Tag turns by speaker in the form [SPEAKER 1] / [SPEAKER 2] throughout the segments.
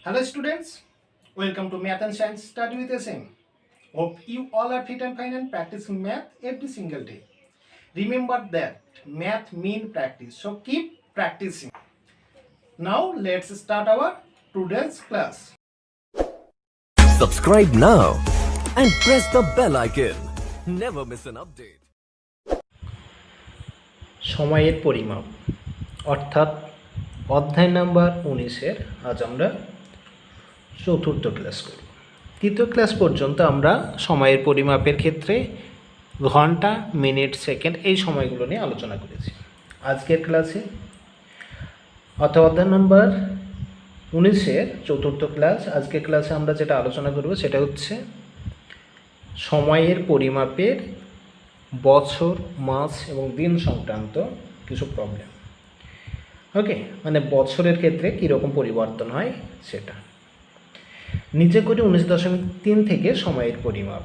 [SPEAKER 1] Hello students, welcome to Math and Science Study with SM. Hope you all are fit and fine and practicing math every single day. Remember that math means practice, so keep practicing. Now let's start our today's class.
[SPEAKER 2] Subscribe now and press the bell icon. Never miss an update.
[SPEAKER 3] সময়ের পরিমাপ অর্থাৎ অধ্যায় number 19-এর আজ আমরা চতুর্থ class করব। তৃতীয় class পর্যন্ত আমরা সময়ের পরিমাপের ক্ষেত্রে ঘন্টা, মিনিট, সেকেন্ড এই সময়গুলো নিয়ে আলোচনা করেছি। আজকের ক্লাসে অর্থাৎ অধ্যায় নাম্বার 19-এর চতুর্থ ক্লাস, আজকের ক্লাসে আমরা যেটা আলোচনা করব সেটা হচ্ছে সময়ের পরিমাপের বছর, মাস এবং দিন সংক্রান্ত কিছু প্রবলেম। ওকে, মানে বছরের ক্ষেত্রে কীরকম পরিবর্তন হয় সেটা। নিচে করি 19.3 থেকে সময়ের পরিমাপ।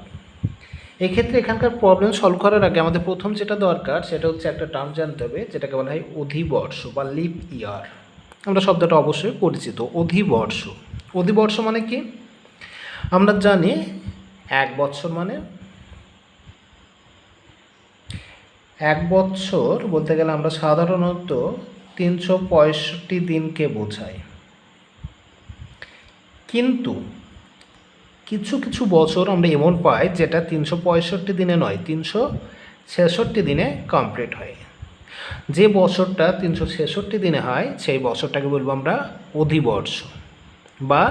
[SPEAKER 3] এক্ষেত্রে এখানকার প্রবলেম সলভ করার আগে আমাদের প্রথম যেটা দরকার সেটা হচ্ছে একটা টার্ম জানতে হবে যেটাকে বলা হয় অধিবর্ষ বা লিপ ইয়ার। আমরা শব্দটা অবশ্যই পরিচিত, অধিবর্ষ। অধিবর্ষ মানে কি? আমরা জানি এক বছর মানে, এক বছর বলতে গেলে আমরা সাধারণত 365 দিনকে বোঝাই, কিন্তু কিছু কিছু বছর আমরা এমন পাই যেটা 365 দিনে নয়, 366 দিনে কমপ্লিট হয়। যে বছরটা 366 দিনে হয় সেই বছরটাকে বলবো আমরা অধিবর্ষ বা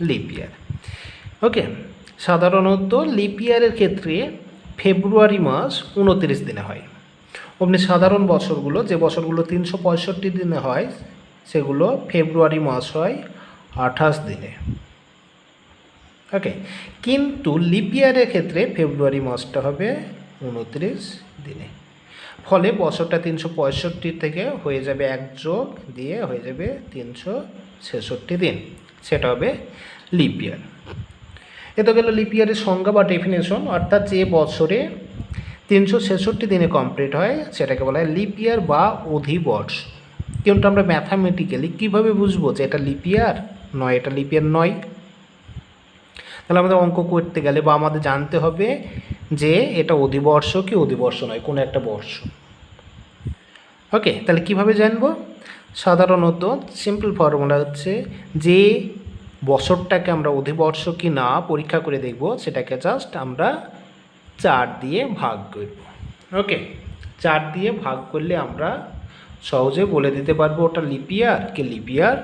[SPEAKER 3] লিপ ইয়ার। ওকে, সাধারণত লিপ ইয়ারের ক্ষেত্রে ফেব্রুয়ারি মাস 29 দিনে হয়। অমনি সাধারণ বছরগুলো, যে বছরগুলো 365 দিনে হয় সেগুলো ফেব্রুয়ারি মাস হয় 28 দিনে। ওকে, কিন্তু লিপ ইয়ারের ক্ষেত্রে ফেব্রুয়ারি মাসটা হবে 29 দিনে। ফলে বছরটা 365 থেকে হয়ে যাবে 1 যোগ দিয়ে হয়ে যাবে 366 দিন, সেটা হবে লিপ ইয়ার। এ তো গেল লিপ ইয়ারের সংজ্ঞা বা ডেফিনেশন, অর্থাৎ যে বছরে 366 দিনে কমপ্লিট হয় সেটাকে বলা হয় লিপ ইয়ার বা অধিবর্ষ। কিন্তু আমরা ম্যাথামেটিক্যালি কীভাবে বুঝবো যে এটা লিপ ইয়ার নয়, এটা লিপ ইয়ার নয়? তাহলে আমাদের অঙ্ক করতে গেলে বা আমাদের জানতে হবে যে এটা অধিবর্ষ কি অধিবর্ষ নয়, কোনো একটা বর্ষ। ওকে, তাহলে কিভাবে জানবো? সাধারণত সিম্পল ফর্মুলা হচ্ছে যে বছরটাকে আমরা অধিবর্ষ কি না পরীক্ষা করে দেখব, সেটাকে জাস্ট আমরা 4 দিয়ে ভাগ করব। ওকে, 4 দিয়ে ভাগ করলে আমরা সহজে বলে দিতে পারবো ওটা লিপ ইয়ার কি লিপ ইয়ার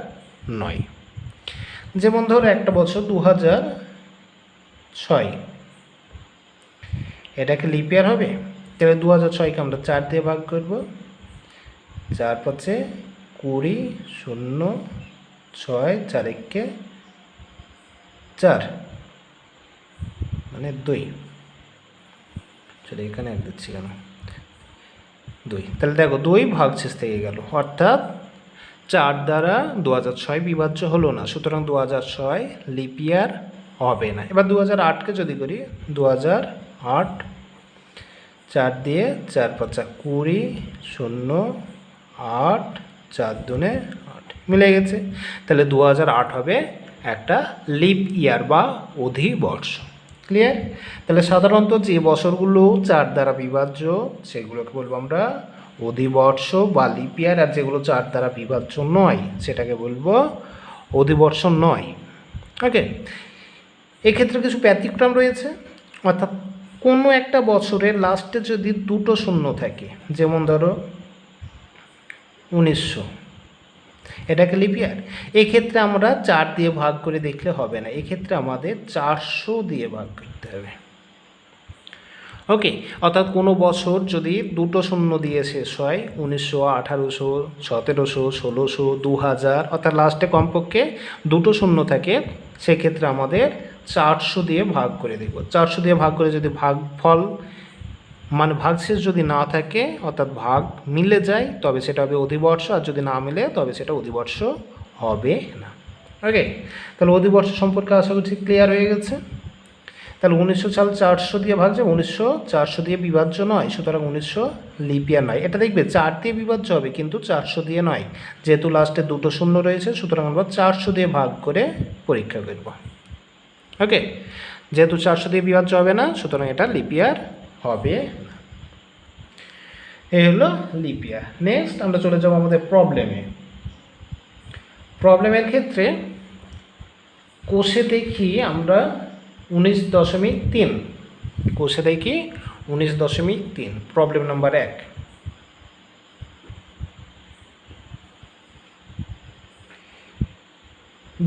[SPEAKER 3] নয়। যেমন ধরো একটা বছর 2006, এটাকে লিপ ইয়ার হবে? তাহলে 2006কে আমরা 4 দিয়ে ভাগ করব। 4 5 20 0 6 4 1 4 মানে 2। চলো এখানে এক দিচ্ছি কেন, 2। তাহলে দেখো 2 ভাগশেষ থেকে গেল, অর্থাৎ 4 দ্বারা 2006 বিভাজ্য হলো না, সুতরাং 2006 লিপ ইয়ার হবে না। এবার 2008কে যদি করি, 2008 4 দিয়ে 4 5 20 0 8 4 2 8 মিলে গেছে। তাহলে 2008 হবে একটা লিপ ইয়ার বা অধিবর্ষ। ক্লিয়ার? তাহলে সাধারণত যে বছরগুলো 4 দ্বারা বিভাজ্য সেগুলোকে বলবো আমরা অধিবর্ষ বা লিপ ইয়ার, আর যেগুলো 4 দ্বারা বিভাজ্য নয় সেটাকে বলবো অধিবর্ষ নয়। ওকে, এক্ষেত্রে কিছু ব্যতিক্রম রয়েছে, অর্থাৎ কোনো একটা বছরের লাস্টে যদি 2টো শূন্য থাকে, যেমন ধরো 1900, এটাকে লিপ ইয়ার। এক্ষেত্রে আমরা 4 দিয়ে ভাগ করে দেখলে হবে না, এক্ষেত্রে আমাদের 400 দিয়ে ভাগ করতে হবে। ওকে, অর্থাৎ কোনো বছর যদি 2টো শূন্য দিয়ে শেষ হয়, 1900, 1800, 1700, 1600, 2000, অর্থাৎ লাস্টে কমপক্ষে 2টো শূন্য থাকে, সেক্ষেত্রে আমাদের 400 দিয়ে ভাগ করে দেখব। 400 দিয়ে ভাগ করে যদি ভাগফল মানে ভাগশেষ যদি না থাকে, অর্থাৎ ভাগ মিলে যায়, তবে সেটা হবে অধিবর্ষ, আর যদি না মিলে তবে সেটা অধিবর্ষ হবে না। ওকে, তাহলে অধিবর্ষ সম্পর্কে আশা করছি ক্লিয়ার হয়ে গেছে। তাহলে 1900 সাল 400 দিয়ে ভাগ যায়, 1900 400 দিয়ে বিভাজ্য নয়, সুতরাং 1900 লিপ ইয়ার নয়। এটা দেখবে 4 দিয়ে বিভাজ্য হবে কিন্তু 400 দিয়ে নয়, যেহেতু লাস্টে 2টো শূন্য রয়েছে, সুতরাং আমরা 400 দিয়ে ভাগ করে পরীক্ষা করব। ওকে, যেহেতু 400 দিয়ে বিভাজ্য হবে না, সুতরাং এটা লিপ ইয়ার হবে না। এই হলো লিপ ইয়ার। নেক্সট আমরা চলে যাব আমাদের প্রবলেমে। প্রবলেমের ক্ষেত্রে কোষে দেখি আমরা 19.3, কোষে দেখি 19.3, প্রবলেম নাম্বার 1।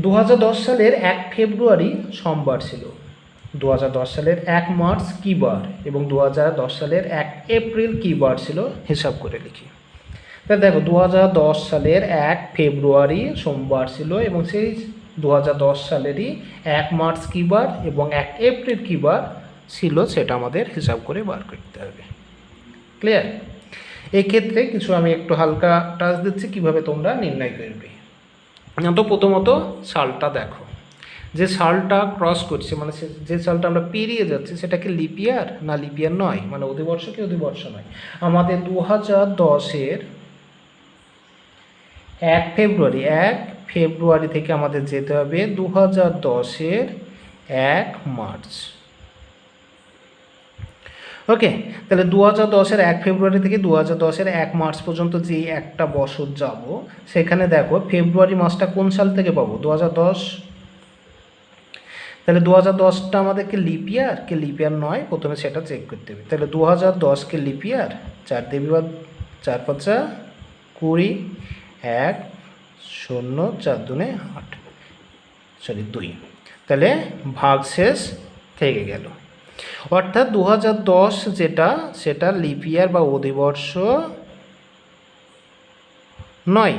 [SPEAKER 3] 2010 সালের 1 ফেব্রুয়ারি সোমবার ছিল, 2010 সালের 1 মার্চ কী বার এবং 2010 সালের 1 এপ্রিল কী বার ছিল হিসাব করে লিখি। তাহলে দেখো 2010 সালের 1 ফেব্রুয়ারি সোমবার ছিল এবং সেই 2010 সালেরই 1 মার্চ কী বার এবং 1 এপ্রিল কী বার ছিল সেটা আমাদের হিসাব করে বার করতে হবে। ক্লিয়ার? এই ক্ষেত্রে কিছু আমি একটু হালকা টাচ দিচ্ছি কীভাবে তোমরা নির্ণয় করবে। তো প্রথমত সালটা দেখো, যে সালটা ক্রস করছে মানে যে সালটা আমরা পেরিয়ে যাচ্ছি সেটা কি লিপ ইয়ার না লিপ ইয়ার নয়, মানে অধিবর্ষ কি অধিবর্ষ নয়। আমাদের 2010-এর 1 ফেব্রুয়ারি থেকে আমাদের যেতে হবে 2010-এর 1 মার্চ। ওকে, তাহলে 2010-এর 1 ফেব্রুয়ারি থেকে 2010-এর 1 মার্চ পর্যন্ত যে একটা বছর যাব, সেখানে দেখো ফেব্রুয়ারি মাসটা কোন সাল থেকে পাবো? 2010। তাহলে 2010টা আমাদেরকে লিপ ইয়ার কি লিপ ইয়ার নয়, প্রথমে সেটা চেক করতে হবে। তাহলে 2010কে লিপ ইয়ার, 4 দিয়ে বিভাগ, 4 5 20, 1 0 4 2 8, সরি 2, তাহলে ভাগ শেষ থেকে গেল। অর্থাৎ 2010 যেটা সেটা লিপ ইয়ার বা অধিবর্ষ নয়,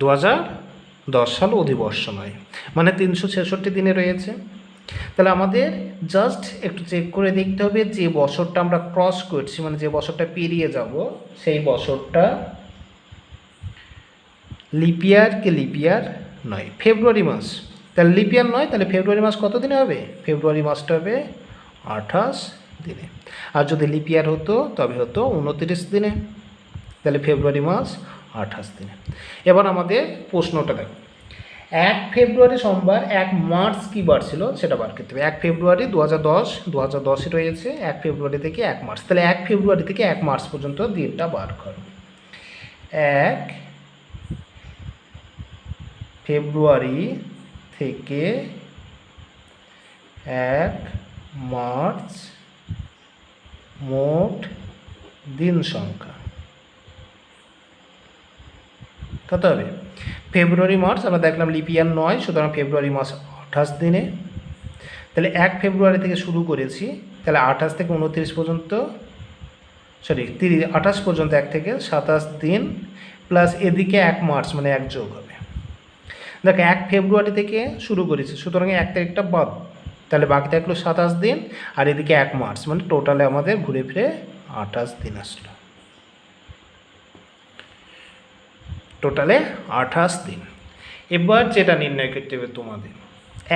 [SPEAKER 3] 2010 সাল অধিবর্ষ নয়, মানে 366 দিনে রয়েছে। তাহলে আমাদের জাস্ট একটু চেক করে দেখতে হবে যে বছরটা আমরা ক্রস করছি মানে যে বছরটা পেরিয়ে যাব সেই বছরটা লিপ ইয়ার কি লিপ ইয়ার নয়। ফেব্রুয়ারি মাস, তাহলে লিপ ইয়ার নয়, তাহলে ফেব্রুয়ারি মাস কত দিনে হবে? ফেব্রুয়ারি মাসটা হবে 28 দিনে। আর যদি লিপ ইয়ার হতো তবে হতো 29 দিনে। তাহলে ফেব্রুয়ারি মাস 28 দিনে। এবার আমাদের প্রশ্নটা দেখো, 1 ফেব্রুয়ারি সোমবার 1 মার্চ কী বার ছিল সেটা বার করতে হবে। 1 ফেব্রুয়ারি 2010 রয়েছে, 1 ফেব্রুয়ারি থেকে 1 মার্চ, তাহলে 1 ফেব্রুয়ারি থেকে 1 মার্চ পর্যন্ত দিনটা বার করো। 1 ফেব্রুয়ারি থেকে 1 মার্চ মোট দিন সংখ্যা কত হবে? ফেব্রুয়ারি মার্চ আমরা দেখলাম লিপ ইয়ার নয়, সুতরাং ফেব্রুয়ারি মাস 28 দিনে। তাহলে 1 ফেব্রুয়ারি থেকে শুরু করেছি, তাহলে 28 থেকে 29 পর্যন্ত, সরি 28 পর্যন্ত 1 থেকে 27 দিন, প্লাস এদিকে 1 মার্চ মানে 1 যোগ হবে। দেখো 1 ফেব্রুয়ারি থেকে শুরু করেছি, সুতরাং 1 তারিখটা বাদ, তাহলে বাকি থাকলো 27 দিন, আর এদিকে 1 মার্চ মানে টোটালে আমাদের ঘুরে ফিরে 28 দিন আসলো। টোটালে 28 দিন। এবার যেটা নির্ণয় করতে হবে তোমাদের,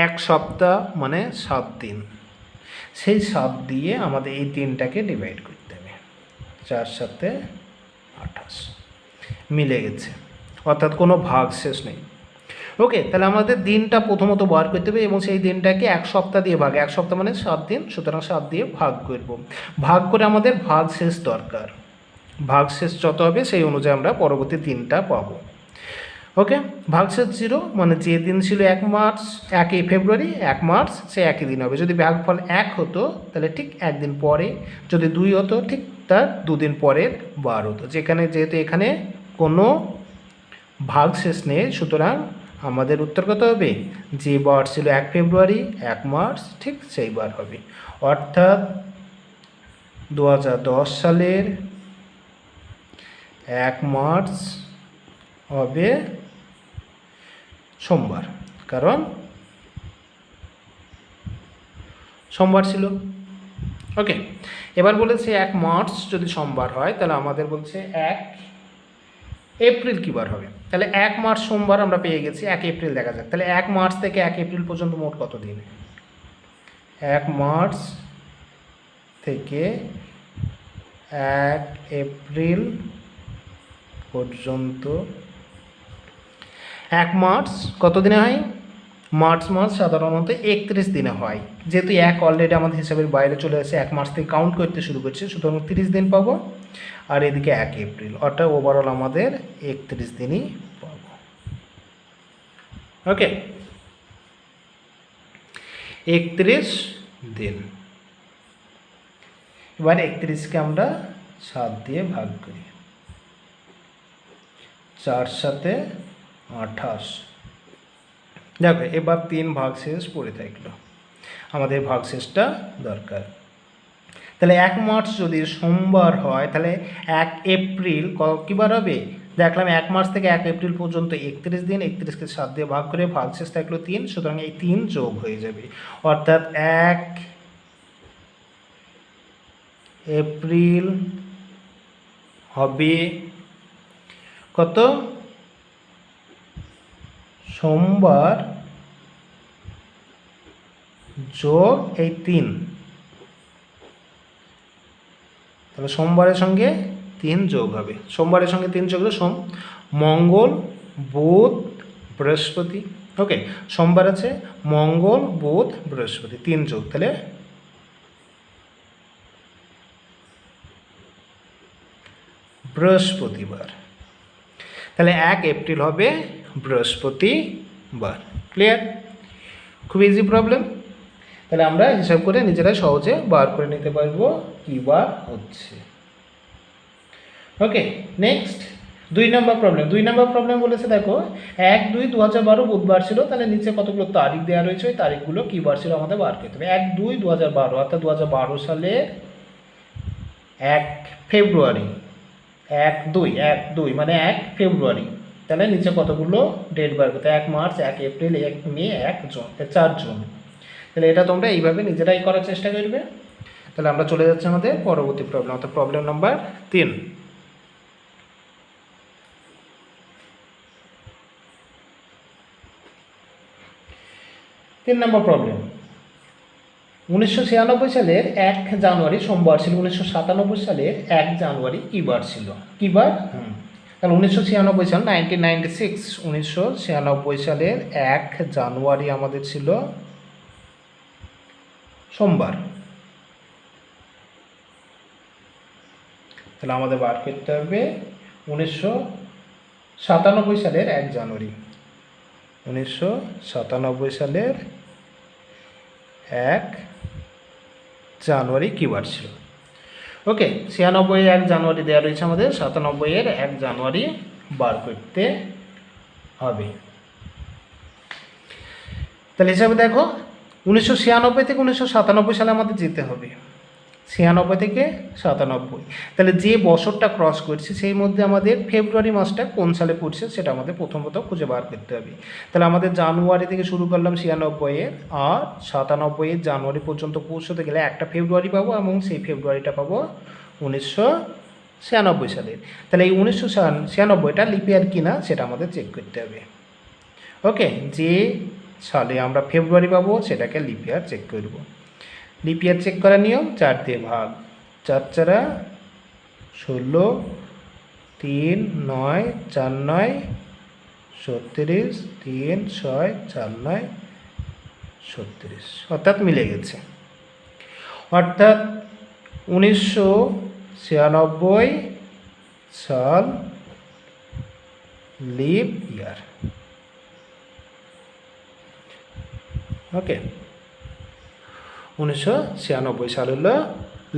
[SPEAKER 3] 1 সপ্তাহ মানে 7 দিন, সেই 7 দিয়ে আমাদের এই দিনটাকে ডিভাইড করতে হবে। 4 7 28 মিলে গেছে, অর্থাৎ কোনো ভাগ শেষ নেই। ওকে, তাহলে আমাদের দিনটা প্রথমত বার করতে হবে এবং সেই দিনটাকে 1 সপ্তাহ দিয়ে ভাগ, 1 সপ্তাহ মানে 7 দিন, সুতরাং 7 দিয়ে ভাগ করব। ভাগ করে আমাদের ভাগ শেষ দরকার, ভাগ শেষ যত হবে সেই অনুযায়ী আমরা পরবর্তী দিনটা পাবো। ওকে, ভাগশেষ 0 মানে যে দিন ছিল 1 মার্চ 1 ফেব্রুয়ারি 1 মার্চ সে একই দিন হবে। যদি ভাগফল 1 হতো তাহলে ঠিক 1 দিন পরে, যদি 2 হতো ঠিক তার 2 দিন পরের বার হতো। যেহেতু এখানে কোনো ভাগশেষ নেই, সুতরাং আমাদের উত্তর কত হবে? যে বার ছিল 1 ফেব্রুয়ারি 1 মার্চ ঠিক সেই বার হবে। অর্থাৎ 2010 সালের 1 মার্চ হবে সোমবার, কারণ সোমবার ছিল। ওকে, এবার বলেছে 1 মার্চ যদি সোমবার হয় তাহলে আমাদের বলছে 1 এপ্রিল কী বার হবে। তাহলে 1 মার্চ সোমবার আমরা পেয়ে গেছি, 1 এপ্রিল দেখা যাক। তাহলে 1 মার্চ থেকে 1 এপ্রিল পর্যন্ত মোট কত দিন? 1 মার্চ থেকে 1 এপ্রিল পর্যন্ত 1 মার্চ কত দিনে হয়? মার্চ মাস সাধারণত 31 দিনে হয়। যেহেতু 1 অলরেডি আমাদের হিসাবের বাইরে চলে আসে, 1 মার্চ থেকে কাউন্ট করতে শুরু করছে, সুতরাং 30 দিন পাবো। আর এদিকে 1 এপ্রিল, অর্থাৎ ওভারঅল আমাদের 31 দিনই পাবো। ওকে, 31 দিন। এবার 31কে আমরা 7 দিয়ে ভাগ করি, 4 7 28। দেখো এবার 3 ভাগশেষ পড়ে থাকলো, আমাদের ভাগশেষটা দরকার। তাহলে 1 মার্চ যদি সোমবার হয় তাহলে 1 এপ্রিল কী বার হবে? দেখলাম 1 মার্চ থেকে 1 এপ্রিল পর্যন্ত 31 দিন, 31কে 7 দিয়ে ভাগ করে ভাগশেষ থাকলো 3, সুতরাং এই 3 যোগ হয়ে যাবে, অর্থাৎ 1 এপ্রিল হবে কত? সোমবার যোগ এই 3, তাহলে সোমবারের সঙ্গে 3 যোগ হবে। সোমবারের সঙ্গে 3 যোগ হলে সোম, মঙ্গল, বুধ, বৃহস্পতি। ওকে, সোমবার আছে, মঙ্গল, বুধ, বৃহস্পতি, 3 যোগ, তাহলে বৃহস্পতিবার। তাহলে 1 এপ্রিল হবে বৃহস্পতিবার। ক্লিয়ার? খুব ইজি প্রবলেম। তাহলে আমরা হিসাব করে নিজেরাই সহজে বার করে নিতে পারবো কী বার হচ্ছে। ওকে, নেক্সট 2 নম্বর প্রবলেম। 2 নম্বর প্রবলেম বলেছে দেখো 1-2-2012 বুধবার ছিল, তাহলে নিচে কতগুলো তারিখ দেওয়া রয়েছে, ওই তারিখগুলো কী বার ছিল আমাদের বার করতে হবে। 1-2-2012 অর্থাৎ 2012 সালের 1 ফেব্রুয়ারি, 1-2 মানে 1 ফেব্রুয়ারি, তাহলে নিচে কতগুলো ডেট বার করতে, 1 মার্চ, 1 এপ্রিল, 1 মে, 1 জুন, 4 জুন। তাহলে এটা তোমরা এইভাবে নিজেরাই করার চেষ্টা করবে। তাহলে আমরা চলে যাচ্ছি আমাদের পরবর্তী প্রবলেম, অর্থাৎ প্রবলেম নাম্বার 3। 3 নম্বর প্রবলেম। 1996 সালের 1 জানুয়ারি সোমবার ছিল, 1997 সালের 1 জানুয়ারি কী বার ছিল? কী বার? তাহলে 1996 সাল 1996, 1996 সালের 1 জানুয়ারি আমাদের ছিল সোমবার। তাহলে আমাদের বার করতে হবে 1997 সালের 1 জানুয়ারি। 1997 সালের 1 জানুয়ারি কী বার ছিল? ওকে, 96 1 জানুয়ারি দেওয়া রয়েছে, আমাদের 97 1 জানুয়ারি বার করতে হবে। তাহলে হিসাবে দেখো 1996 থেকে 1997 সালে আমাদের যেতে হবে, 96 থেকে 97। তাহলে যে বছরটা ক্রস করছে সেই মধ্যে আমাদের ফেব্রুয়ারি মাসটা কোন সালে পড়ছে সেটা আমাদের প্রথমত খুঁজে বার করতে হবে। তাহলে আমাদের জানুয়ারি থেকে শুরু করলাম 96 আর 97 জানুয়ারি পর্যন্ত পৌঁছতে গেলে একটা ফেব্রুয়ারি পাবো, এবং সেই ফেব্রুয়ারিটা পাবো 1996 সালের। তাহলে এই 1996টা লিপ ইয়ার কিনা সেটা আমাদের চেক করতে হবে। ওকে, যে সালে আমরা ফেব্রুয়ারি পাবো সেটাকে লিপ ইয়ার চেক করব। লিপ ইয়ার চেক করার নিয়ম 4 দিয়ে ভাগ, 4 4 16, 3 9 4 9 36, 3 6 4 9 36, অর্থাৎ মিলে গেছে। অর্থাৎ 1996 সাল লিপ ইয়ার। ওকে, 1996 সাল হলো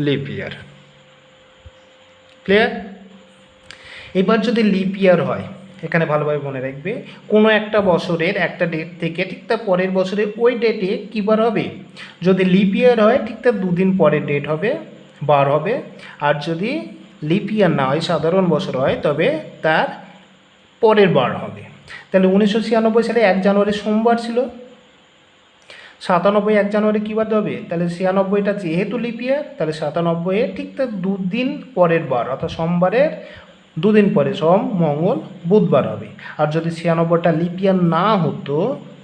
[SPEAKER 3] লিপ ইয়ার। ক্লিয়ার? এবার যদি লিপ ইয়ার হয়, এখানে ভালোভাবে মনে রাখবে, কোনো একটা বছরের একটা ডেট থেকে ঠিক তার পরের বছরে ওই ডেটে কী বার হবে? যদি লিপ ইয়ার হয় ঠিক তার 2 দিন পরের ডেট হবে, বার হবে। আর যদি লিপ ইয়ার না হয়, সাধারণ বছর হয়, তবে তার পরের বার হবে। তাহলে 1996 সালে 1 জানুয়ারি সোমবার ছিল, 97 1 জানুয়ারি কী বার হবে? তাহলে 96টা যেহেতু লিপ ইয়ার, তাহলে 97 ঠিক তার 2 দিন পরের বার, অর্থাৎ সোমবারের 2 দিন পরে, সোম মঙ্গল বুধবার হবে। আর যদি 96টা লিপ ইয়ার না হতো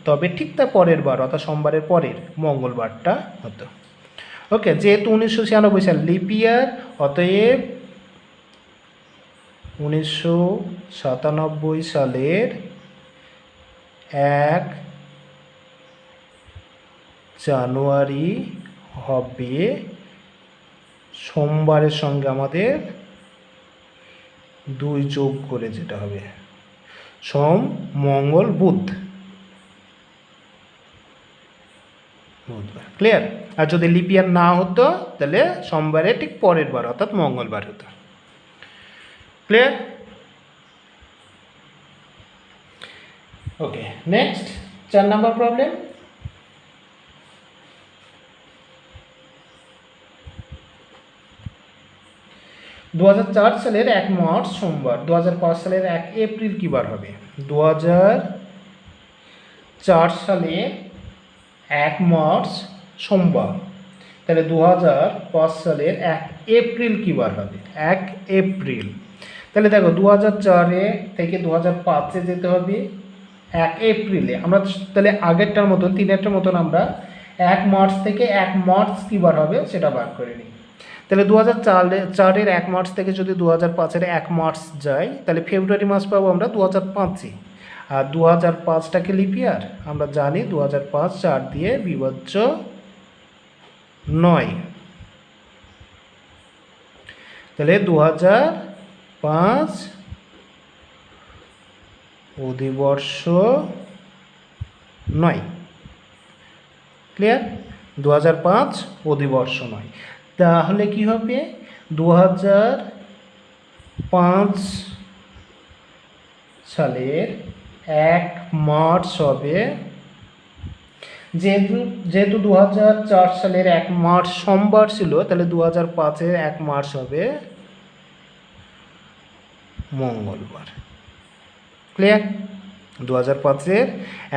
[SPEAKER 3] তবে ঠিক তার পরের বার, অর্থাৎ সোমবারের পরের মঙ্গলবারটা হতো। ওকে, যেহেতু 1996 সাল লিপ ইয়ার, অতএব 1997 সালের 1 জানুয়ারি হবে সোমবারের সঙ্গে আমাদের 2 যোগ করে যেটা হবে সোম মঙ্গল বুধবার। ক্লিয়ার? আর যদি লিপ ইয়ার না হতো তাহলে সোমবারে ঠিক পরের বার অর্থাৎ মঙ্গলবার হতো। ক্লিয়ার? ওকে, নেক্সট 4 নম্বর প্রবলেম। দু সালের 1 মার্চ সোমবার, 2005 সালের 1 এপ্রিল কী বার হবে? 2004 সালের 1 মার্চ সোমবার, তাহলে 2005 সালের 1 এপ্রিল কী বার হবে? 1 এপ্রিল। তাহলে দেখো 2004 থেকে 2005 যেতে হবে 1 এপ্রিলে। আমরা তাহলে আগেরটার মতন 3-এরটার মতন আমরা 1 মার্চ থেকে 1 মার্চ কী বার হবে সেটা বার করে নিই। তাহলে 2004-এর 1 মার্চ থেকে যদি 2005-এর 1 মার্চ যায় তাহলে ফেব্রুয়ারি মাস পাবো আমরা 2005-এ। আর 2005টাকে লিপ ইয়ার আমরা জানি 2005 4 দিয়ে বিভাজ্য 9, তাহলে 2005 অধিবর্ষ 9। ক্লিয়ার? 2005 অধিবর্ষ 9। তাহলে কি হবে? 2005 সালের 1 মার্চ হবে, যেহেতু 2004 সালের 1 মার্চ সোমবার ছিল তাহলে 2005-এর 1 মার্চ হবে মঙ্গলবার। ক্লিয়ার? 2005-এর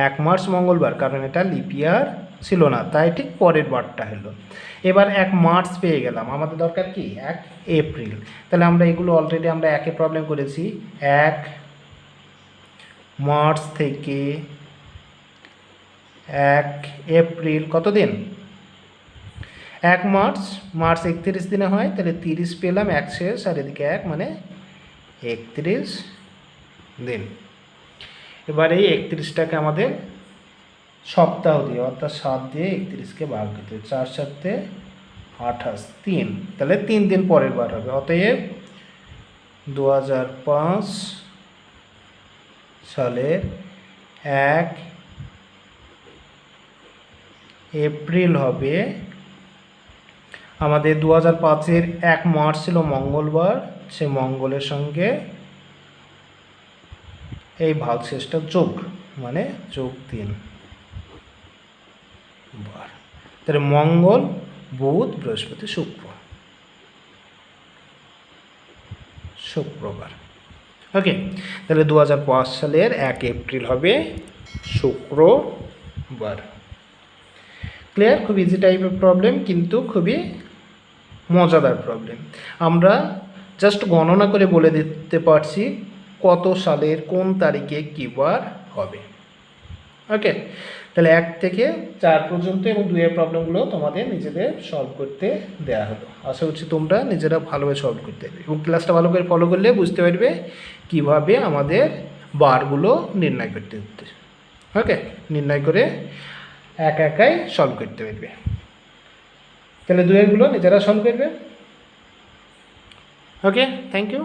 [SPEAKER 3] 1 মার্চ মঙ্গলবার, কারণ এটা লিপ ইয়ার ছিল না তাই ঠিক পরের বারটা হলো। এবার 1 মার্চ পেয়ে গেলাম, আমাদের দরকার কি 1 এপ্রিল। তাহলে আমরা এগুলো অলরেডি আমরা একে প্রবলেম করেছি। 1 মার্চ থেকে 1 এপ্রিল কতদিন? 1 মার্চ 31 দিনে হয়, তাহলে 30 পেলাম, 1 শেষ আর এদিকে 1 মানে 31 দিন। এবার এই 31টাকে আমাদের সপ্তাহ দিয়ে অর্থাৎ 7 দিয়ে 31কে ভাগ দিতে, 4 7 28 3, তাহলে 3 দিন পরের বার হবে। অতএব 2005 সালের 1 এপ্রিল হবে আমাদের 2005-এর 1 মার্চ ছিল মঙ্গলবার, সে মঙ্গলের সঙ্গে এই ভাগশেষটা যোগ মানে যোগ 3 বার, তাহলে মঙ্গল বুধ বৃহস্পতি শুক্রবার। ওকে, তাহলে 2005 সালের 1 এপ্রিল হবে শুক্রবার। ক্লিয়ার? খুব ইজি টাইপের প্রবলেম কিন্তু খুবই মজাদার প্রবলেম। আমরা জাস্ট গণনা করে বলে দিতে পারছি কত সালের কোন তারিখে কী বার হবে। ওকে, তাহলে 1 থেকে 4 পর্যন্ত এবং 2-এর প্রবলেমগুলো তোমাদের নিজেদের সলভ করতে দেওয়া হলো। আশা করছি তোমরা নিজেরা ভালোভাবে সলভ করতে পারবে এবং ক্লাসটা ভালো করে ফলো করলে বুঝতে পারবে কীভাবে আমাদের বারগুলো নির্ণয় করতে হচ্ছে। ওকে, নির্ণয় করে একাই সলভ করতে পারবে। তাহলে 2-এরগুলো নিজেরা সলভ করবে। ওকে, থ্যাংক ইউ।